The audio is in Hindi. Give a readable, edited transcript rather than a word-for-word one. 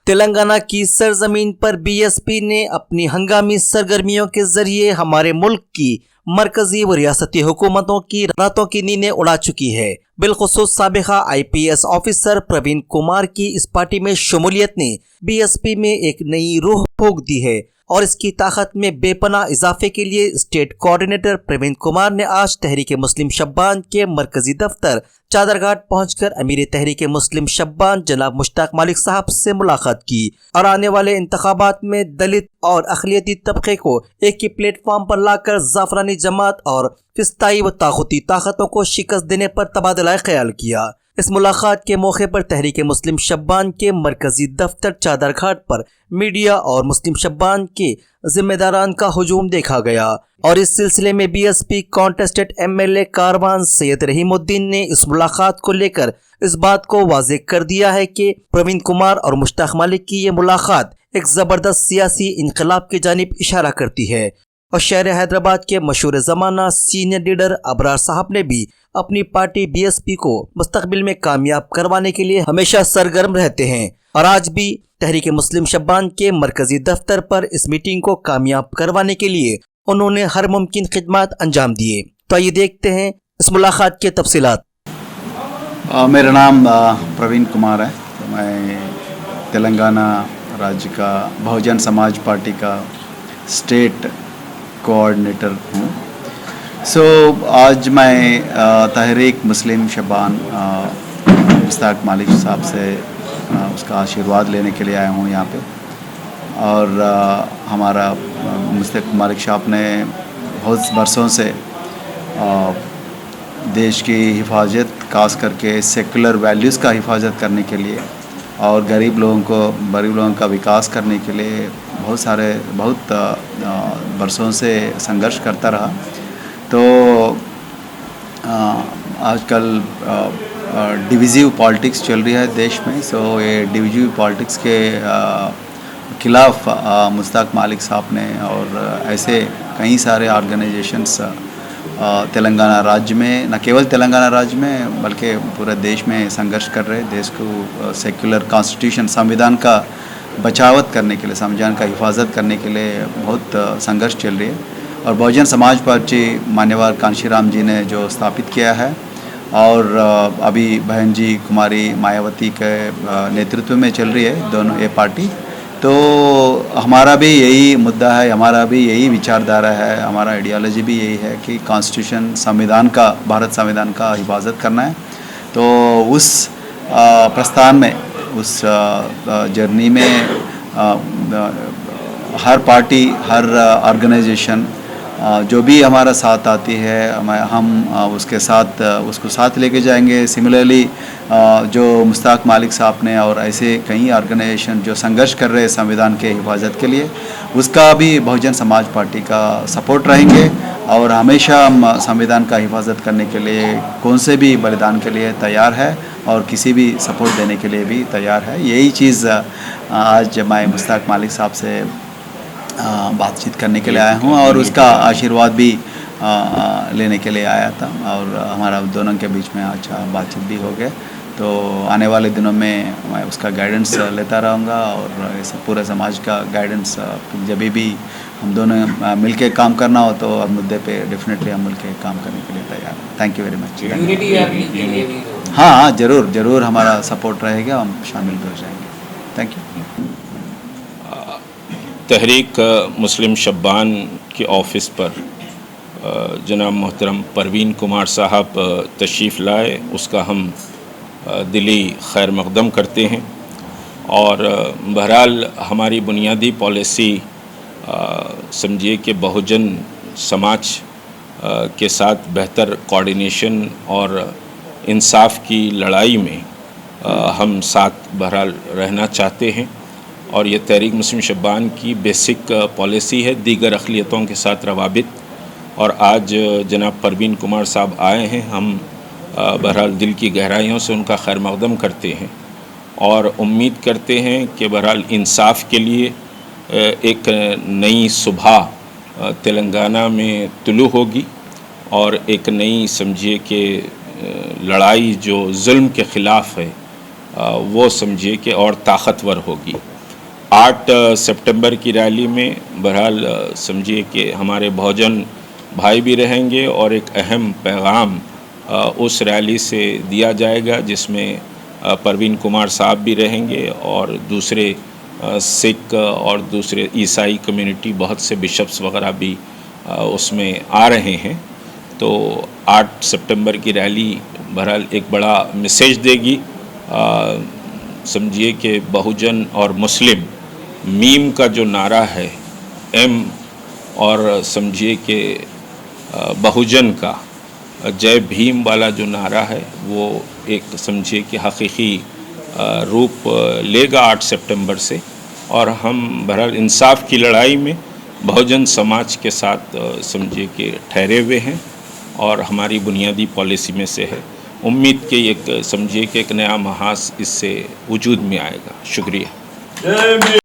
तेलंगाना की सरजमीन पर बीएसपी ने अपनी हंगामी सरगर्मियों के जरिए हमारे मुल्क की मरकजी व रियासती हुकूमतों की रातों की नींदें उड़ा चुकी है। बिलखुसूस साबिका आईपीएस ऑफिसर प्रवीण कुमार की इस पार्टी में शमूलियत ने बीएसपी में एक नई रूह फूंक दी है और इसकी ताकत में बेपनाह इजाफे के लिए स्टेट कोऑर्डिनेटर प्रवीण कुमार ने आज तहरीक मुस्लिम शब्बान के मरकजी दफ्तर चादरघाट पहुंचकर अमीर तहरीक मुस्लिम शब्बान जनाब मुश्ताक मालिक साहब से मुलाकात की और आने वाले इंतखाबात में दलित और अक़लियती तबके को एक ही प्लेटफॉर्म पर लाकर जाफरानी जमात और फिस्ताई व ताकूती ताकतों को शिकस्त देने पर तबादला ख्याल किया। इस मुलाकात के मौके पर तहरीक मुस्लिम शब्बान के मरकजी दफ्तर चादरघाट पर मीडिया और मुस्लिम शब्बान के जिम्मेदारान का हुजूम देखा गया और इस सिलसिले में BSP contested MLA Karwan Syed Rahimuddin ने इस मुलाकात को लेकर इस बात को वाज़ेह कर दिया है कि प्रवीण कुमार और मुश्ताक मालिक की ये मुलाकात एक ज़बरदस्त सियासी इनकलाब की जानिब इशारा करती है। और शहर हैदराबाद के मशहूर ज़माना सीनियर लीडर अबरार साहब ने भी अपनी पार्टी बीएसपी को मुस्तकबिल में कामयाब करवाने के लिए हमेशा सरगर्म रहते हैं और आज भी तहरीक मुस्लिम शब्बान के मरकजी दफ्तर पर इस मीटिंग को कामयाब करवाने के लिए उन्होंने हर मुमकिन खिदमत अंजाम दिए। तो आइए देखते हैं इस मुलाकात के तफसीलात। मेरा नाम प्रवीण कुमार है। मैं तेलंगाना राज्य का बहुजन समाज पार्टी का स्टेट कोऑर्डिनेटर हूँ। आज मैं तहरीक मुस्लिम शब्बान मुश्ताक मालिक साहब से उसका आशीर्वाद लेने के लिए आया हूँ यहाँ पे। और हमारा मुश्ताक मालिक साहब ने बहुत बरसों से देश की हिफाजत खास करके सेकुलर वैल्यूज़ का हिफाजत करने के लिए और गरीब लोगों का विकास करने के लिए बहुत बरसों से संघर्ष करता रहा। तो आजकल डिविजिव पॉलिटिक्स चल रही है देश में। ये डिविजिव पॉलिटिक्स के खिलाफ मुश्ताक मालिक साहब ने और ऐसे कई सारे ऑर्गेनाइजेशंस तेलंगाना राज्य में, न केवल तेलंगाना राज्य में बल्कि पूरे देश में संघर्ष कर रहे। देश को सेक्युलर कॉन्स्टिट्यूशन संविधान का बचावत करने के लिए, संविधान का हिफाजत करने के लिए बहुत संघर्ष चल रही है। और बहुजन समाज पार्टी मान्यवर कांशीराम जी ने जो स्थापित किया है और अभी बहन जी कुमारी मायावती के नेतृत्व में चल रही है दोनों ये पार्टी। तो हमारा भी यही मुद्दा है, हमारा भी यही विचारधारा है, हमारा आइडियोलॉजी भी यही है कि कॉन्स्टिट्यूशन संविधान का, भारत संविधान का हिफाजत करना है। तो उस प्रस्थान में, उस जर्नी में हर पार्टी, हर ऑर्गेनाइजेशन जो भी हमारा साथ आती है हम उसको साथ लेके जाएंगे। सिमिलरली जो मुश्ताक मालिक साहब ने और ऐसे कई ऑर्गेनाइजेशन जो संघर्ष कर रहे हैं संविधान के हिफाजत के लिए, उसका भी बहुजन समाज पार्टी का सपोर्ट रहेंगे और हमेशा हम संविधान का हिफाजत करने के लिए कौन से भी बलिदान के लिए तैयार है और किसी भी सपोर्ट देने के लिए भी तैयार है। यही चीज़ आज मैं मुश्ताक मालिक साहब से बातचीत करने के लिए आया हूँ और उसका आशीर्वाद भी लेने के लिए आया था और हमारा दोनों के बीच में अच्छा बातचीत भी हो गया। तो आने वाले दिनों में मैं उसका गाइडेंस लेता रहूँगा और इस पूरे समाज का गाइडेंस जब भी हम दोनों मिलके काम करना हो तो मुद्दे पे डेफिनेटली हम मिलके काम करने के लिए तैयार हैं। Thank you very much. हाँ, ज़रूर हमारा सपोर्ट रहेगा, हम शामिल हो जाएंगे। Thank you. तहरीक मुस्लिम शब्बान के ऑफ़िस पर जनाब मोहतरम परवीन कुमार साहब तशरीफ़ लाए, उसका हम दिली खैर मक़दम करते हैं। और बहरहाल हमारी बुनियादी पॉलिसी समझिए कि बहुजन समाज के साथ बेहतर कोऑर्डिनेशन और इंसाफ की लड़ाई में हम साथ बहरहाल रहना चाहते हैं और ये तहरीक मुस्लिम शब्बान की बेसिक पॉलिसी है दीगर अक़लियतों के साथ रवाबित। और आज जनाब परवीन कुमार साहब आए हैं, हम बहरहाल दिल की गहराइयों से उनका खैर मक़दम करते हैं और उम्मीद करते हैं कि बहरहाल इंसाफ के लिए एक नई सुबह तेलंगाना में तुलू होगी और एक नई समझिए कि लड़ाई जो जुल्म के ख़िलाफ़ है वो समझिए कि और ताकतवर होगी। 8 सितंबर की रैली में बहरहाल समझिए कि हमारे बहुजन भाई भी रहेंगे और एक अहम पैगाम उस रैली से दिया जाएगा, जिसमें परवीन कुमार साहब भी रहेंगे और दूसरे सिख और दूसरे ईसाई कम्युनिटी बहुत से बिशप्स वगैरह भी उसमें आ रहे हैं। तो 8 सितंबर की रैली बहरहाल एक बड़ा मैसेज देगी। समझिए कि बहुजन और मुस्लिम मीम का जो नारा है एम, और समझिए कि बहुजन का जय भीम वाला जो नारा है वो एक समझिए कि हकीकी रूप लेगा 8 सितंबर से, और हम बहरहाल इंसाफ की लड़ाई में बहुजन समाज के साथ समझिए कि ठहरे हुए हैं और हमारी बुनियादी पॉलिसी में से है। उम्मीद के एक समझिए कि एक नया महाज इससे वजूद में आएगा। शुक्रिया।